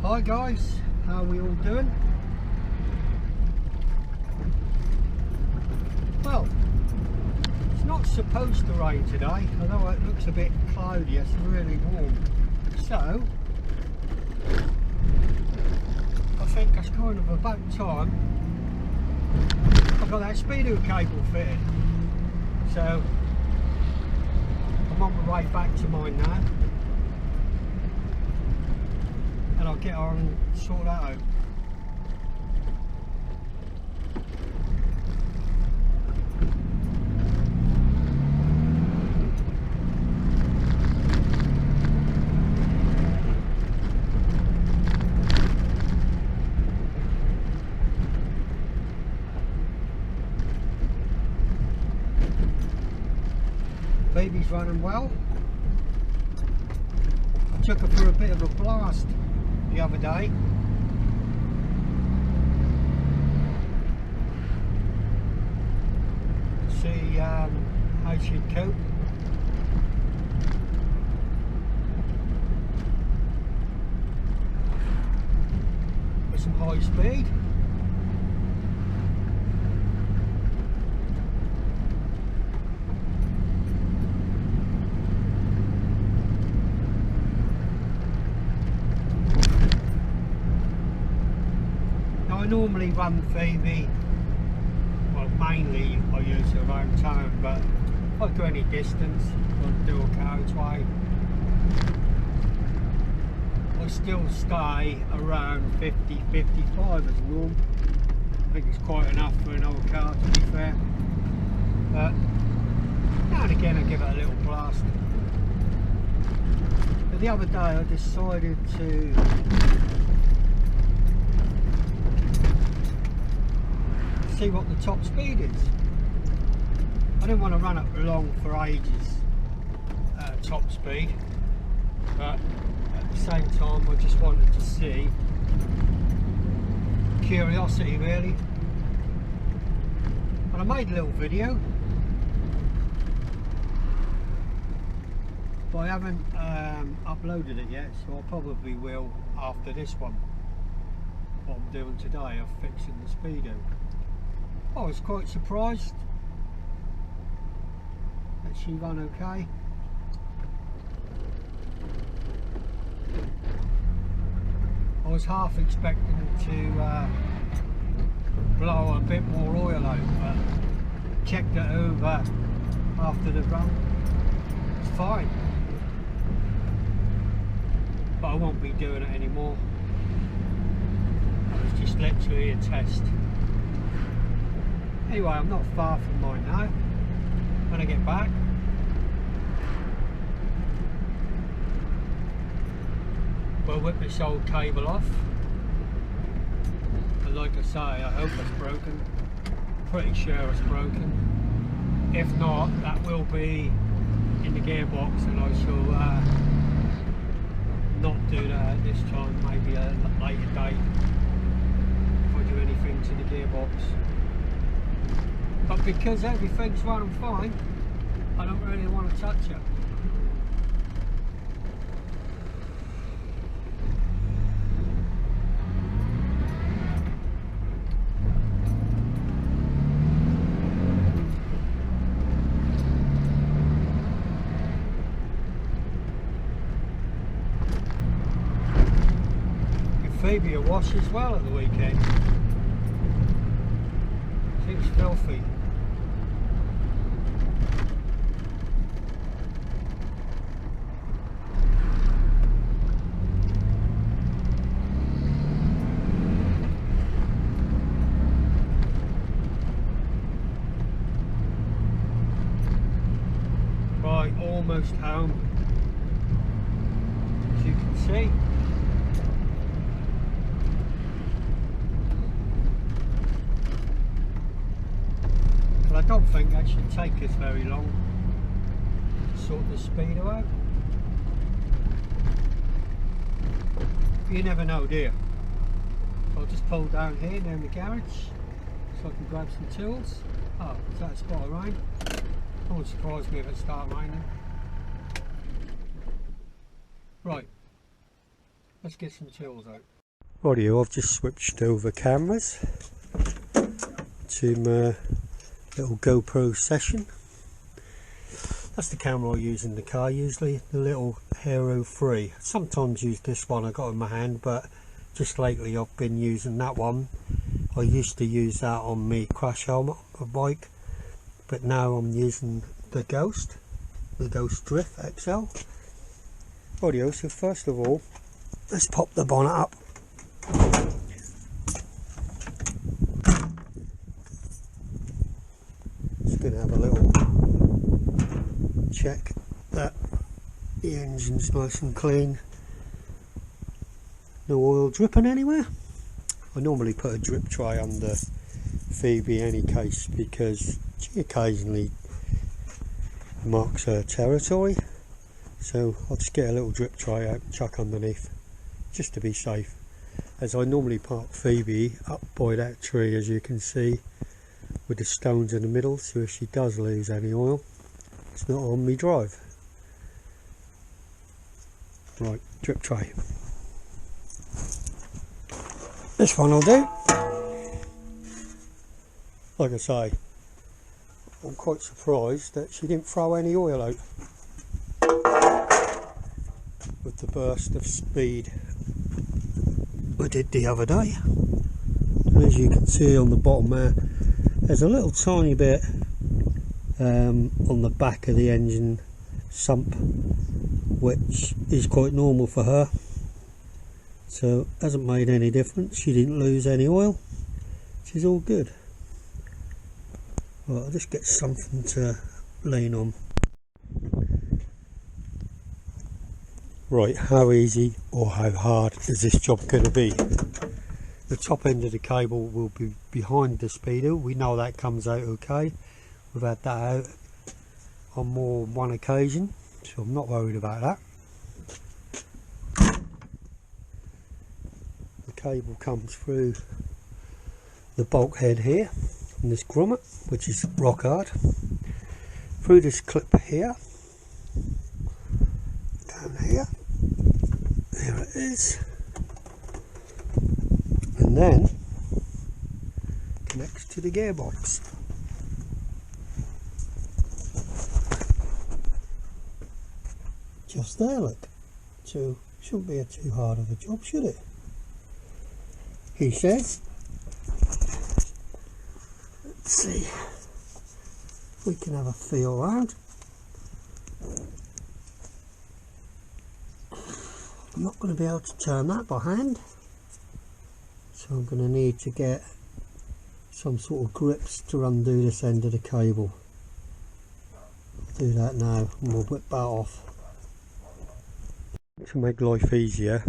Hi guys, how are we all doing? Well, it's not supposed to rain today, although it looks a bit cloudy. It's really warm, so I think it's kind of about time. I've got that Speedo cable fitted, so I'm on my way back to mine now, and I'll get on and sort that out. Phebe's running well. I took her for a bit of a blast the other day. See how she'd cope. With some high speed. I normally run Phebe, well mainly I use it around town, but if I go any distance on the dual carriageway, I still stay around 50-55 as norm. I think it's quite enough for an old car, to be fair, but now and again I give it a little blast. But the other day I decided to see what the top speed is. I didn't want to run it along for ages at top speed, but at the same time I just wanted to see, curiosity really, and I made a little video, but I haven't uploaded it yet, so I probably will after this one. What I'm doing today of fixing the Speedo. I was quite surprised that she ran okay. I was half expecting to blow a bit more oil out, but checked it over after the run. It's fine, but I won't be doing it anymore. It was just literally a test. Anyway, I'm not far from mine now. When I get back, we'll whip this old cable off. And like I say, I hope it's broken. Pretty sure it's broken. If not, that will be in the gearbox, and I shall not do that at this time, maybe a later date, if I do anything to the gearbox. But because everything's running fine, I don't really want to touch it. Give Phoebe a wash as well at the weekend. Seems filthy. Right, almost home, as you can see. But I don't think that should take us very long to sort the Speedo out. You never know, do you? So I'll just pull down here near the garage so I can grab some tools. Oh, is that a spot of rain? It won't surprise me if it starts raining. Right, let's get some tools out. Audio, I've just switched over cameras to my little GoPro session. That's the camera I use in the car usually, the little Hero 3. Sometimes use this one I got in my hand, but just lately I've been using that one. I used to use that on my crash helmet of a bike, but now I'm using the Ghost Drift XL. Audio, so first of all, let's pop the bonnet up. Just going to have a little check that the engine's nice and clean, no oil dripping anywhere. I normally put a drip tray under Phebe any case because she occasionally marks her territory, so I'll just get a little drip tray out and chuck underneath just to be safe, as I normally park Phebe up by that tree, as you can see, with the stones in the middle, so if she does lose any oil it's not on me drive. Right, drip tray. This one will do. Like I say, I'm quite surprised that she didn't throw any oil out with the burst of speed I did the other day. And as you can see on the bottom there, there's a little tiny bit on the back of the engine sump, which is quite normal for her, so hasn't made any difference. She didn't lose any oil, she's all good. Well, I'll just get something to lean on. Right, how easy or how hard is this job going to be? The top end of the cable will be behind the Speedo. We know that comes out okay. We've had that out on more than one occasion, so I'm not worried about that. The cable comes through the bulkhead here on this grommet, which is rock hard, through this clip here, down here, there it is, and then connects to the gearbox. Just there, look. So shouldn't be too hard of a job, should it? He says. Let's see if we can have a feel around. I'm not going to be able to turn that by hand, so I'm going to need to get some sort of grips to undo this end of the cable. I'll do that now and we'll whip that off. To make life easier,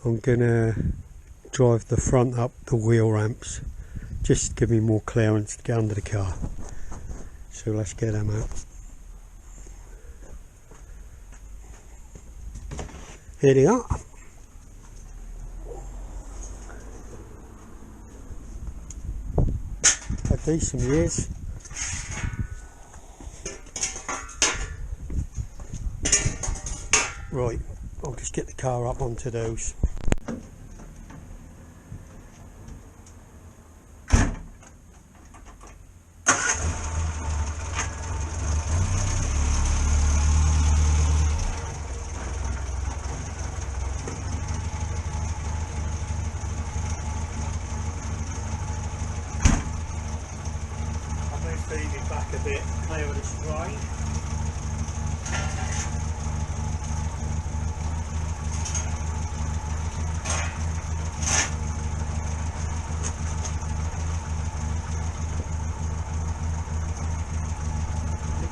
I'm going to drive the front up the wheel ramps, just to give me more clearance to get under the car. So let's get them out. Here they are. Had these some years. Right, I'll just get the car up onto those. I'll move Phebe back a bit, clear of the spray.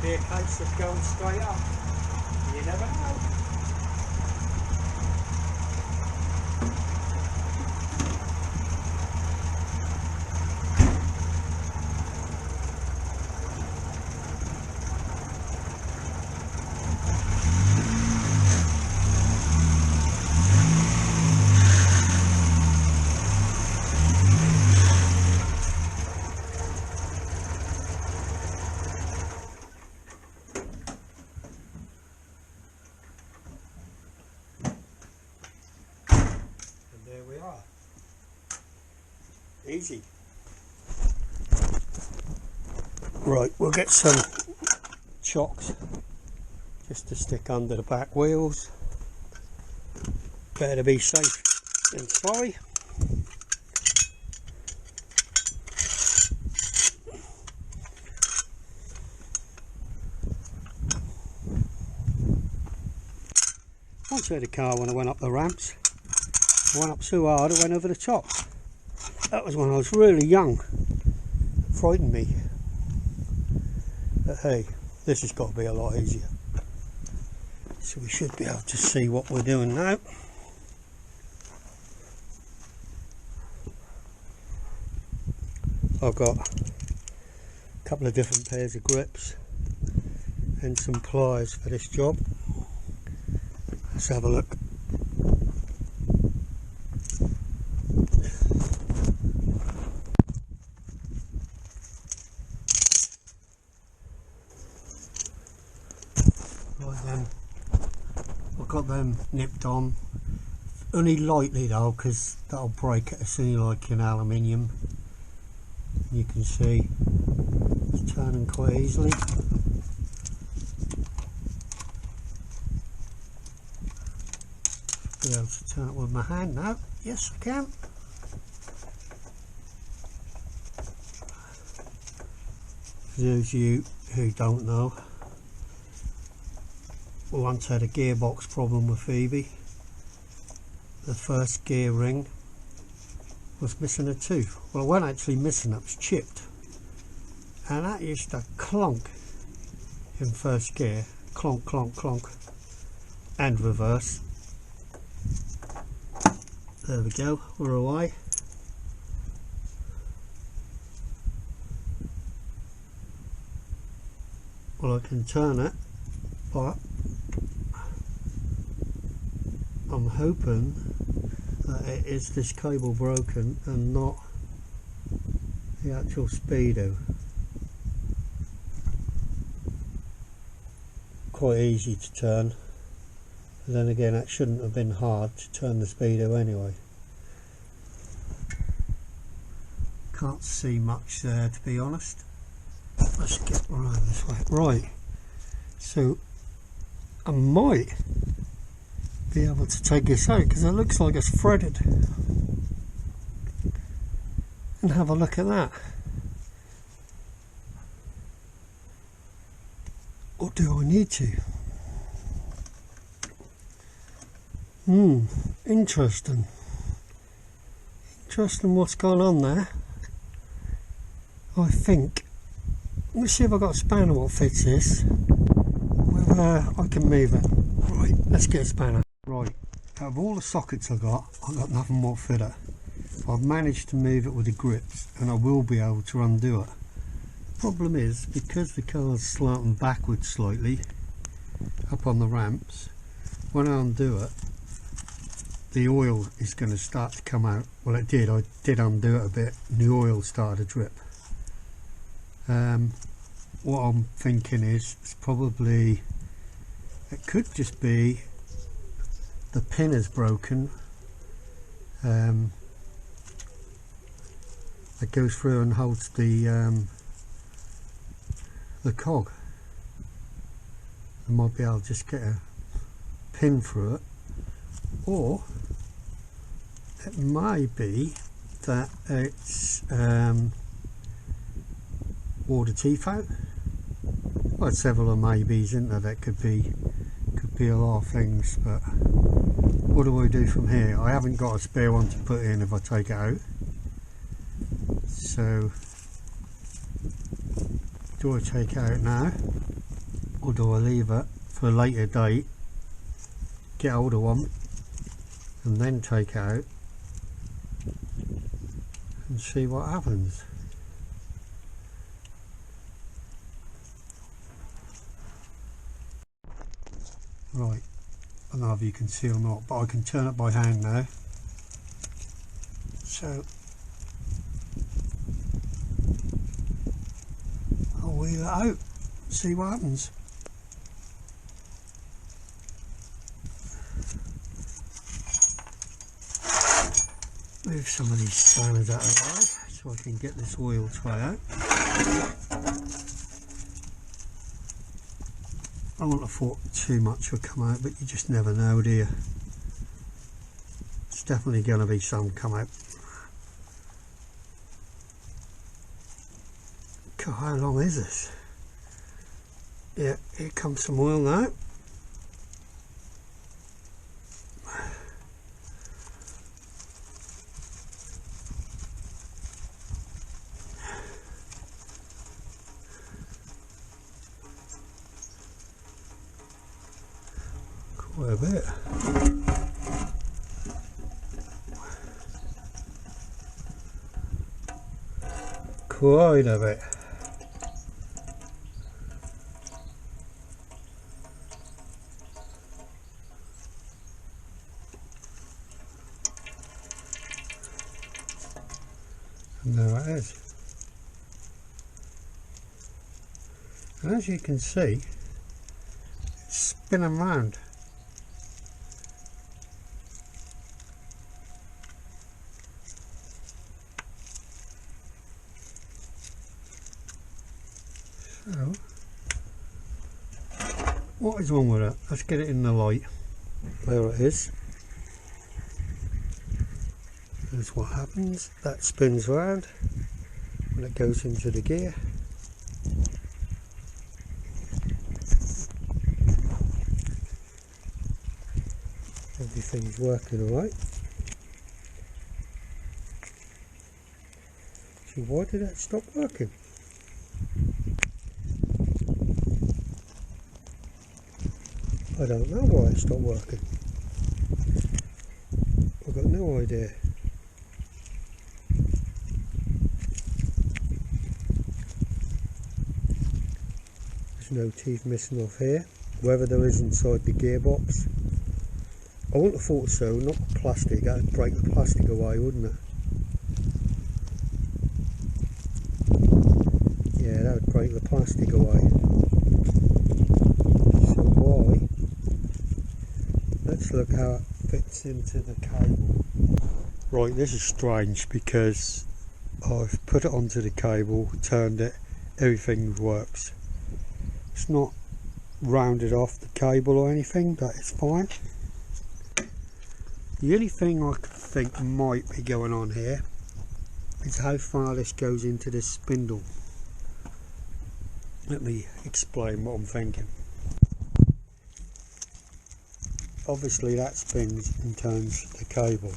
Be a case of going straight up. You never know. there we are. Easy. Right, we'll get some chocks just to stick under the back wheels. Better to be safe than sorry. Once I had a car when I went up the ramps. I went up so hard I went over the top. That was when I was really young. It frightened me. But hey, this has got to be a lot easier. So we should be able to see what we're doing now. I've got a couple of different pairs of grips and some pliers for this job. Let's have a look. Right then, I've got them nipped on, only lightly though, because that'll break it as soon as like an aluminium. You can see it's turning quite easily. Be able to turn it with my hand now. Yes, I can. For those of you who don't know, we once had a gearbox problem with Phebe. The first gear ring was missing a tooth. Well, it wasn't actually missing, it was chipped. And that used to clonk in first gear. Clonk, clonk, clonk. And reverse. There we go, we're away. Well, I can turn it, but I'm hoping that it is this cable broken and not the actual Speedo. Quite easy to turn. But then again, it shouldn't have been hard to turn the Speedo anyway. Can't see much there, to be honest. Let's get around this way. Right, so I might be able to take this out because it looks like it's threaded. And have a look at that. Or do I need to? Interesting. Interesting what's going on there. I think, let's see if I've got a spanner what fits this. Whether I can move it. Right, let's get a spanner. Right, out of all the sockets I've got nothing more fit it. I've managed to move it with the grips and I will be able to undo it. Problem is, because the car's slanting backwards slightly up on the ramps, when I undo it, the oil is going to start to come out. Well, it did. I did undo it a bit and the oil started to drip. What I'm thinking is it's probably, it could just be the pin is broken. That goes through and holds the cog. I might be able to just get a pin through it, or it may be that it's wore the teeth out. Well, several of maybes, isn't there? That could be a lot of things. But what do I do from here? I haven't got a spare one to put in if I take it out. So do I take it out now, or do I leave it for a later date, get hold of one and then take it out and see what happens? Right, I don't know if you can see or not, but I can turn it by hand now. So I'll wheel it out, see what happens. Move some of these spanners out of the way so I can get this oil tray out. I wouldn't have thought too much would come out, but you just never know, do you? It's definitely going to be some come out. God, how long is this? Yeah, here comes some oil now. Quite a bit. Quite a bit. And there it is. And as you can see, it's spinning round. So, what is wrong with it? Let's get it in the light. There it is. That's what happens. That spins round when it goes into the gear. Everything's working alright. So why did that stop working? I don't know why it stopped working. I've got no idea. There's no teeth missing off here. Whether there is inside the gearbox, I wouldn't have thought so. Not plastic. That would break the plastic away, wouldn't it? Yeah, that would break the plastic away. So why? Let's look how it fits into the cable. Right, this is strange because I've put it onto the cable, turned it, everything works. It's not rounded off the cable or anything, but it's fine. The only thing I could think might be going on here is how far this goes into this spindle. Let me explain what I'm thinking. Obviously that spins and turns the cable,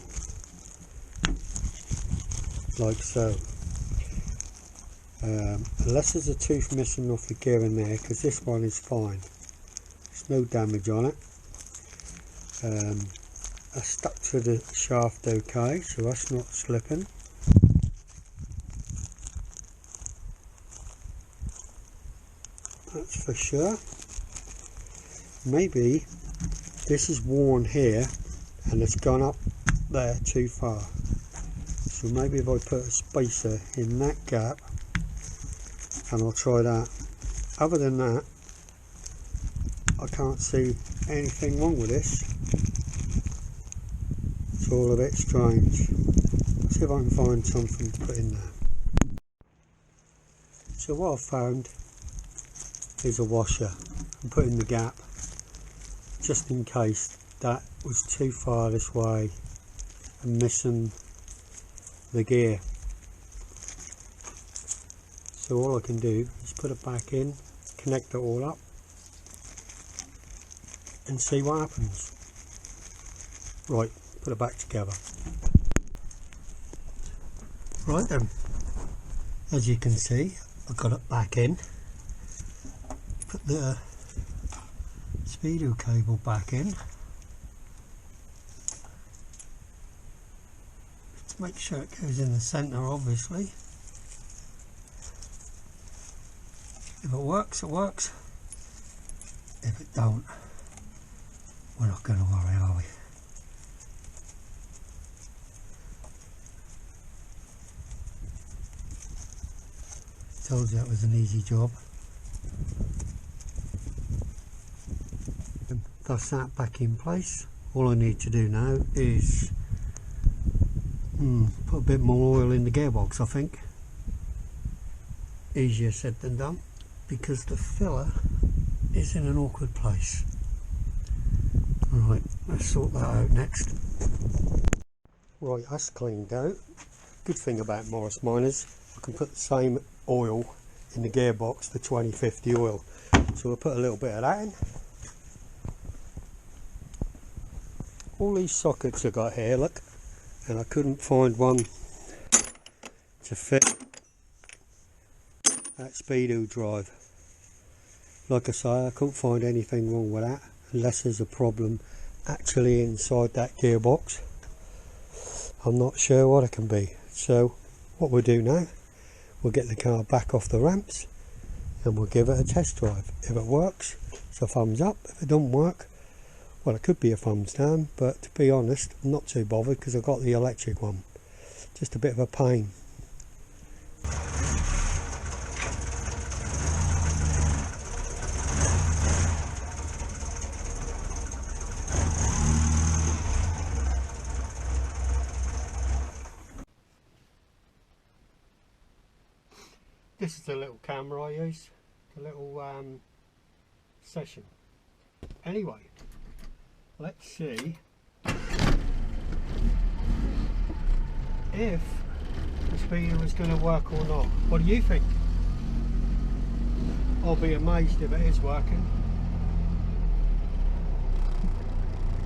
like so. Unless there's a tooth missing off the gear in there, because this one is fine. There's no damage on it. I stuck to the shaft okay, so that's not slipping. That's for sure. Maybe this is worn here and it's gone up there too far. So maybe if I put a spacer in that gap, and I'll try that. Other than that, I can't see anything wrong with this. It's all a bit strange. Let's see if I can find something to put in there. So what I've found is a washer and put in the gap, just in case that was too far this way and missing the gear. So all I can do is put it back in, connect it all up and see what happens. Right, put it back together. Right then, as you can see, I've got it back in. Put the Speedo cable back in. To make sure it goes in the centre, obviously. If it works, it works. If it don't, we're not going to worry, are we? Told you that was an easy job. That's that back in place. All I need to do now is Put a bit more oil in the gearbox, I think. Easier said than done, because the filler is in an awkward place. Right, let's sort that out next. Right, that's cleaned out. Good thing about Morris Minors, I can put the same oil in the gearbox, the 2050 oil. So we'll put a little bit of that in. All these sockets I got here, look, and I couldn't find one to fit that Speedo drive. Like I say, I couldn't find anything wrong with that, unless there's a problem actually inside that gearbox. I'm not sure what it can be. So what we'll do now, we'll get the car back off the ramps and we'll give it a test drive. If it works, it's a thumbs up. If it doesn't work, well, it could be a thumbs down, but to be honest, I'm not too bothered because I've got the electric one. Just a bit of a pain. This is the little camera I use, the little session. Anyway, let's see if the Speedo is going to work or not. What do you think? I'll be amazed if it is working.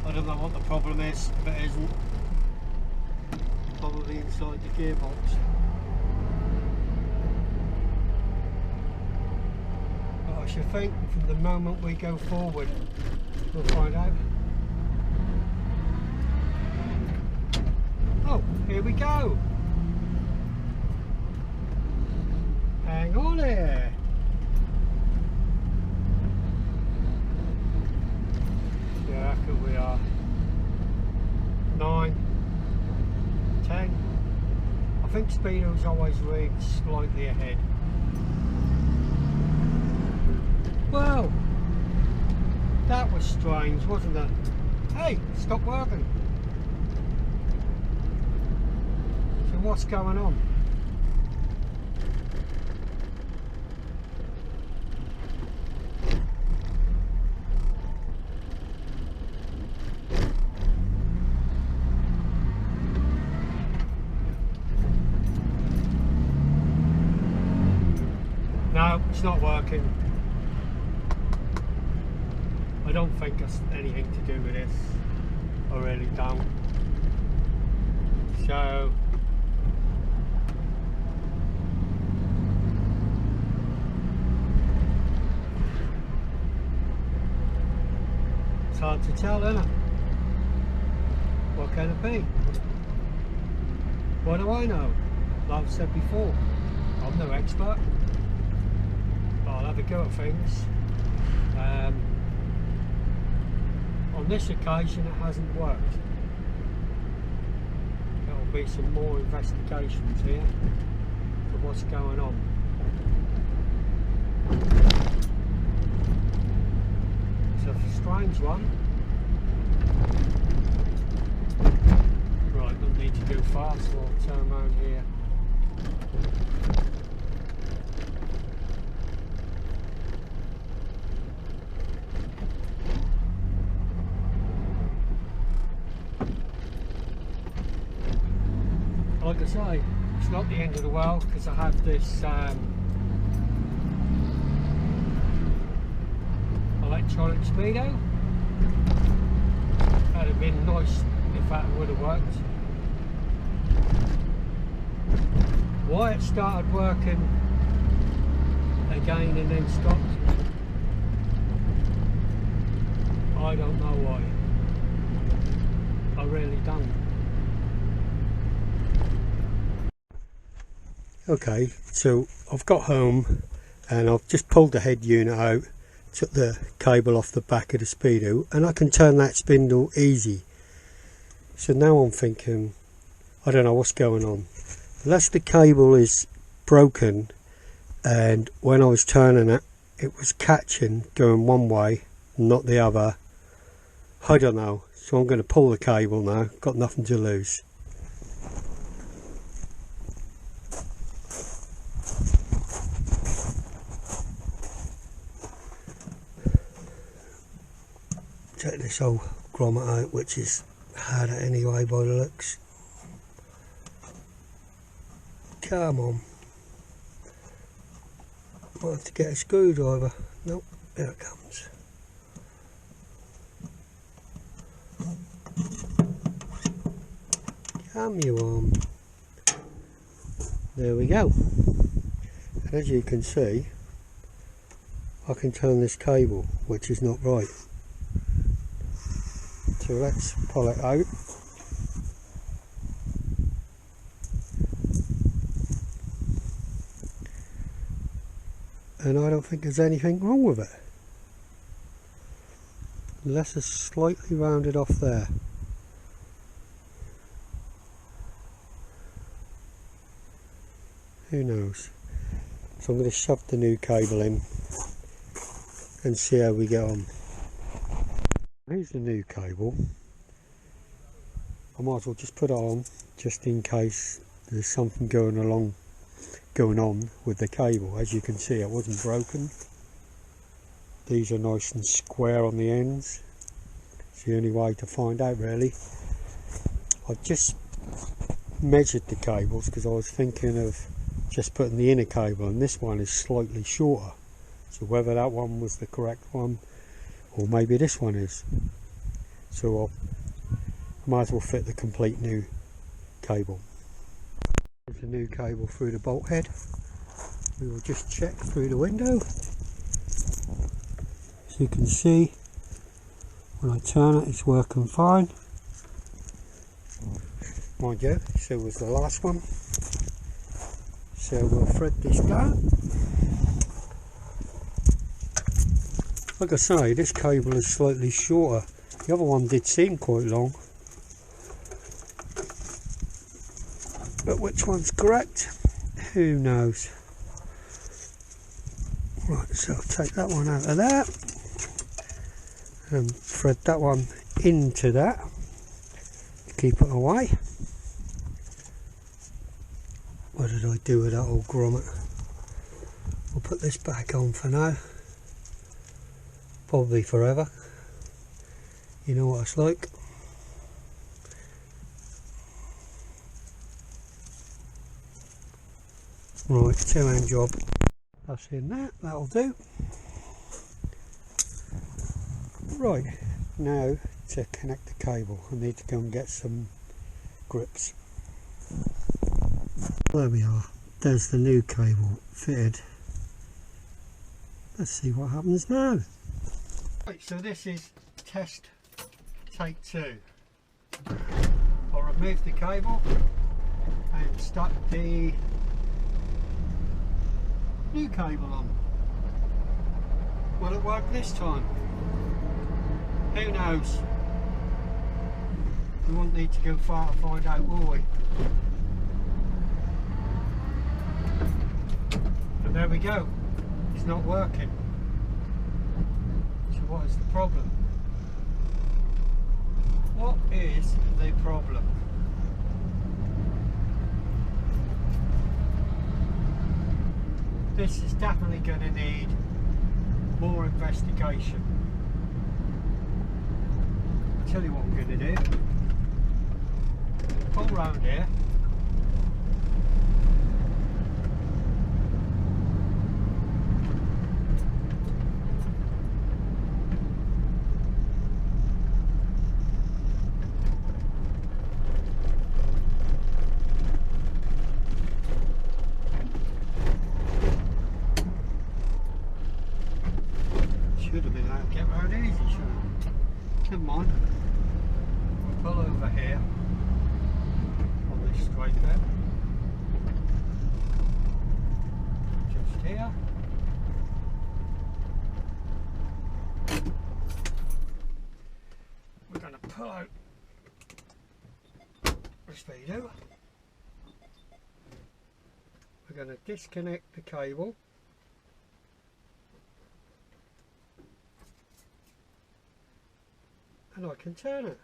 I don't know what the problem is if it isn't. Probably inside the gearbox. I should think from the moment we go forward, we'll find out. Oh, here we go. Hang on here. Yeah, here we are. 9, 10. I think Speedo's always rigged slightly ahead. Well, that was strange, wasn't it? Hey, stop working. So what's going on? No, it's not working. I don't think it's anything to do with this. I really don't. So it's hard to tell, isn't it? What can it be? What do I know? Like I've said before, I'm no expert, but I'll have a go at things. On this occasion it hasn't worked. There will be some more investigations here for what's going on. It's a strange one. Right, don't need to go fast, so I'll turn around here. Like I say, it's not the end of the world because I have this electronic Speedo. That'd have been nice if that would have worked. Why it started working again and then stopped, I don't know why. I really don't. Okay, so I've got home and I've just pulled the head unit out, took the cable off the back of the Speedo, and I can turn that spindle easy. So now I'm thinking, I don't know what's going on. Unless the cable is broken, and when I was turning it, it was catching going one way, not the other. I don't know, so I'm going to pull the cable now, got nothing to lose. Take this old grommet out, which is harder anyway by the looks. Come on. Might have to get a screwdriver. Nope, there it comes. Come you on. There we go. And as you can see, I can turn this cable, which is not right. So let's pull it out. And I don't think there's anything wrong with it. Unless it's slightly rounded off there. Who knows? So I'm going to shove the new cable in and see how we get on. Here's the new cable. I might as well just put it on just in case there's something going on with the cable. As you can see, it wasn't broken. These are nice and square on the ends. It's the only way to find out really. I just measured the cables because I was thinking of just putting the inner cable, and this one is slightly shorter, so whether that one was the correct one or maybe this one is, so I might as well fit the complete new cable. There's the new cable through the bolt head. We will just check through the window. As you can see, when I turn it, it's working fine. Mind you, so was the last one. So we'll thread this down. Like I say, this cable is slightly shorter. The other one did seem quite long. But which one's correct? Who knows? Right, so I'll take that one out of there and thread that one into that to keep it away. What did I do with that old grommet? We'll put this back on for now. Probably forever. You know what it's like. Right, two-hand job. That's in that, that'll do. Right, now to connect the cable, I need to go and get some grips. There we are, there's the new cable fitted. Let's see what happens now. Right, so this is test take 2. I'll remove the cable and stuck the new cable on. Will it work this time? Who knows? We won't need to go far to find out, will we? And there we go. It's not working. So what is the problem? What is the problem? This is definitely going to need more investigation. I'll tell you what I'm going to do. Pull round here. Should have been able to get round easy, shouldn't it? Never mind. We'll pull over here on this straight bit. Just here. We're going to pull out the Speedo. We're going to disconnect the cable. And I can turn it.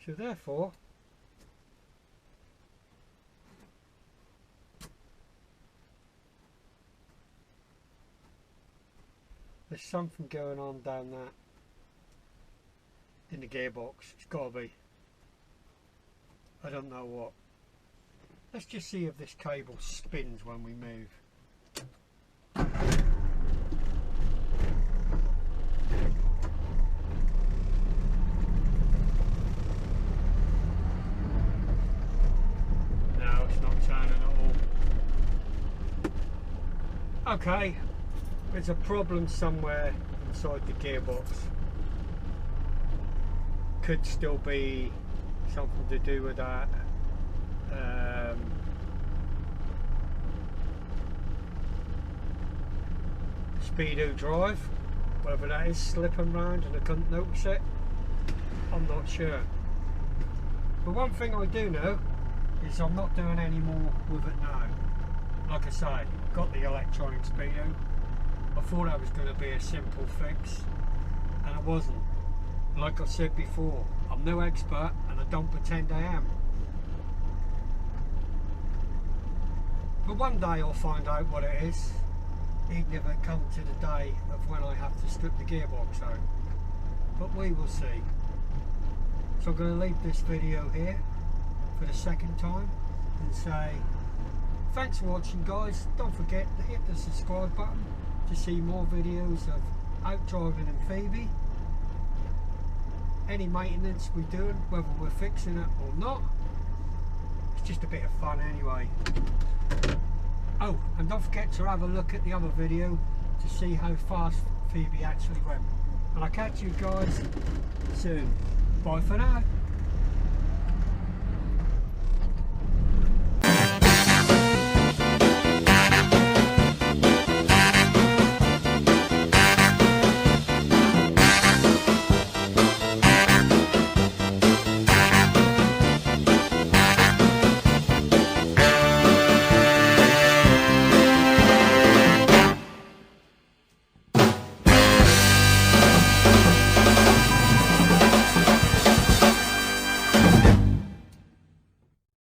So therefore, There's something going on down there in the gearbox. It's got to be. I don't know what. Let's just see if this cable spins when we move. No, it's not turning at all. Okay, there's a problem somewhere inside the gearbox. Could still be something to do with that Speedo drive, whether that is slipping around and I couldn't notice it, I'm not sure. But one thing I do know is I'm not doing any more with it now. Like I say, got the electronic Speedo. I thought that was going to be a simple fix, and it wasn't. Like I said before, I'm no expert and I don't pretend I am. But one day I'll find out what it is, even if it comes to the day of when I have to strip the gearbox out. But we will see. So I'm going to leave this video here for the second time and say thanks for watching, guys. Don't forget to hit the subscribe button to see more videos of out driving in Phebe. Any maintenance we're doing, whether we're fixing it or not, it's just a bit of fun anyway. Oh, and don't forget to have a look at the other video to see how fast Phebe actually went. And I'll catch you guys soon. Bye for now.